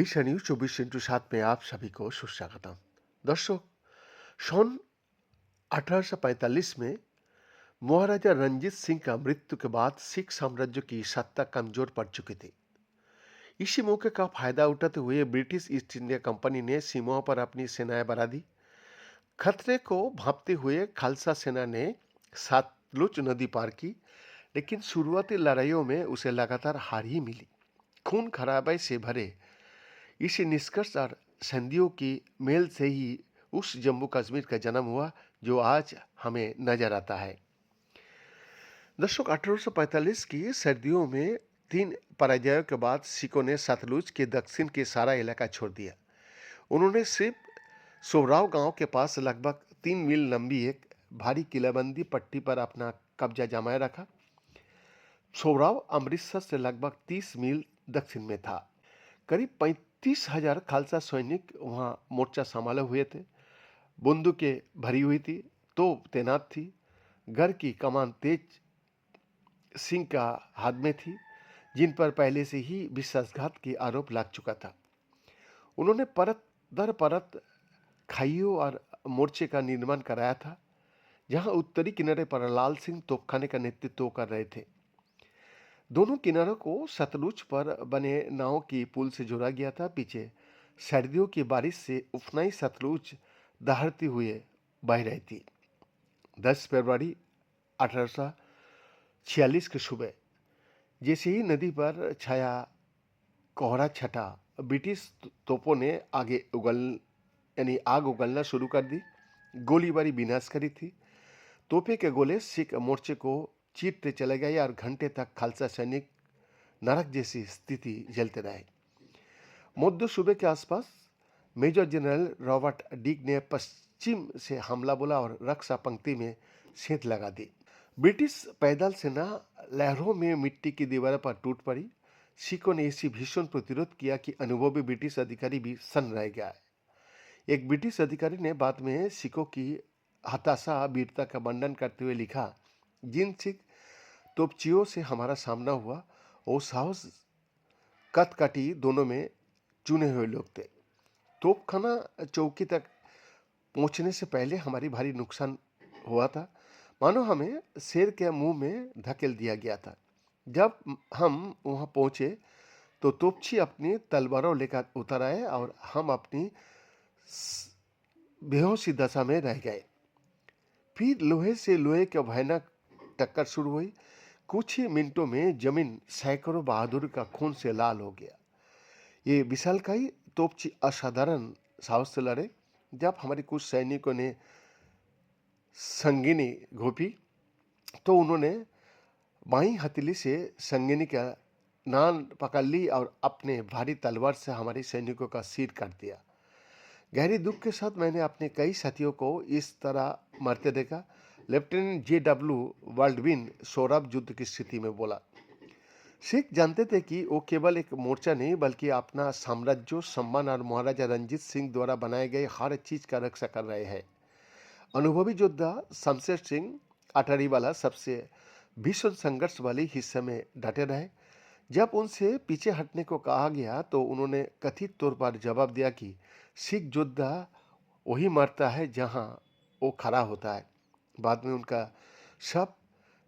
विषय news 24x7 में आप सभी को सुस्वागतम। दर्शक, सन 1845 में महाराजा रंजीत सिंह का मृत्यु के बाद सिख साम्राज्य की सत्ता कमजोर पड़ चुकी थी। इसी मौके का फायदा उठाते हुए ब्रिटिश ईस्ट इंडिया कंपनी ने सीमाओं पर अपनी सेनाएं बढ़ा दी। खतरे को भांपते हुए खालसा सेना ने सतलुज नदी पार की, लेकिन शुरुआती लड़ाइयों में उसे लगातार हार ही मिली। खून खराबे से भरे इसी निष्कर्ष और संधियों की मेल से ही उस जम्मू कश्मीर का जन्म हुआ जो आज हमें नजर आता है। दर्शक, 1845 की सर्दियों में 3 पराजयों के बाद सिखों ने सतलुज के दक्षिण के सारा इलाका छोड़ दिया। उन्होंने सिर्फ सोराव गांव के पास लगभग 3 मील लंबी एक भारी किलाबंदी पट्टी पर अपना कब्जा जमाए रखा। सोराव अमृतसर से लगभग 30 मील दक्षिण में था। करीब 35,000 खालसा सैनिक वहां मोर्चा संभाले हुए थे। बंदूकें भरी हुई थी, तोप तैनात थी। घर की कमान तेज सिंह का हाथ में थी, जिन पर पहले से ही विश्वासघात के आरोप लग चुका था। उन्होंने परत दर परत खाइयों और मोर्चे का निर्माण कराया था, जहां उत्तरी किनारे पर लाल सिंह तोपखाने का नेतृत्व कर रहे थे। दोनों किनारों को सतलुज पर बने नाव की पुल से जोड़ा गया था। पीछे सर्दियों की बारिश से उफनाई सतलुज दहाड़ती हुए बह रही थी। 10 फरवरी 1846 की सुबह जैसे ही नदी पर छाया कोहरा छटा, ब्रिटिश तोपों ने आग उगलना शुरू कर दी। गोलीबारी विनाशकारी थी। तोपे के गोले सिख मोर्चे को चीरते चले गए और घंटे तक खालसा सैनिक नरक जैसी स्थिति झेलते रहे। मध्य सूबे के आसपास मेजर जनरल रॉबर्ट डीक ने पश्चिम से हमला बोला और रक्षा पंक्ति में सेंध लगा दी। ब्रिटिश पैदल सेना लहरों में मिट्टी की दीवार पर टूट पड़ी। सिखों ने ऐसी भीषण प्रतिरोध किया कि अनुभवी ब्रिटिश अधिकारी भी सन्न रह गया। एक ब्रिटिश अधिकारी ने बाद में सिखों की हताशा वीरता का वर्णन करते हुए लिखा, जिन सिख तोपचियों से हमारा सामना हुआ वो साहस कटकटी दोनों में चुने हुए लोग थे। तोपखाना चौकी तक पहुंचने से पहले हमारी भारी नुकसान हुआ था, मानो हमें शेर के मुंह में धकेल दिया गया था। जब हम वहां पहुंचे तो तोपची अपनी तलवारों लेकर उतर आए और हम अपनी बेहोशी दशा में रह गए। फिर लोहे से लोहे का भयानक टक्कर शुरू हुई। कुछ ही मिनटों में जमीन सैकड़ों बहादुर का खून से लाल हो गया। ये विशालकाय तोपची असाधारण साहस से लड़े। जब हमारे कुछ सैनिकों ने संगिनी घोपी तो उन्होंने बाई हथेली से संगिनी का नाल पकड़ ली और अपने भारी तलवार से हमारे सैनिकों का सिर काट दिया। गहरी दुख के साथ मैंने अपने कई साथियों को इस तरह मरते देखा। लेफ्टिनेंट JW वर्ल्डविन सोराब युद्ध की स्थिति में बोला। सिख जानते थे कि वो केवल एक मोर्चा नहीं बल्कि अपना साम्राज्य, सम्मान और महाराजा रंजीत सिंह द्वारा बनाए गए हर चीज का रक्षा कर रहे हैं। अनुभवी योद्धा शमशेर सिंह अटारीवाला सबसे भीषण संघर्ष वाले हिस्से में डटे रहे। जब उनसे पीछे हटने को कहा गया तो उन्होंने कथित तौर पर जवाब दिया कि सिख योद्धा वही मरता है जहां वो खड़ा होता है। बाद में उनका शव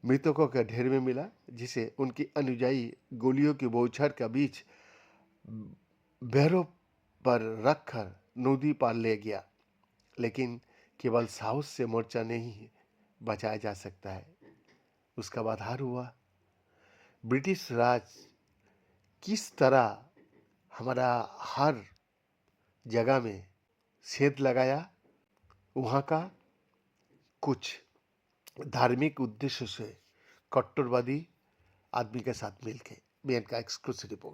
मृतकों के ढेर में मिला, जिसे उनकी अनुयायी गोलियों की बौछार के बीच बैरों पर रखकर नदी पार ले गया। लेकिन केवल साहस से मोर्चा नहीं बचाया जा सकता है। उसका बाद हार हुआ। ब्रिटिश राज किस तरह हमारा हर जगह में सेंध लगाया, वहाँ का कुछ धार्मिक उद्देश्य से कट्टरवादी आदमी के साथ मिलके। BN का एक्सक्लूसिव रिपोर्ट।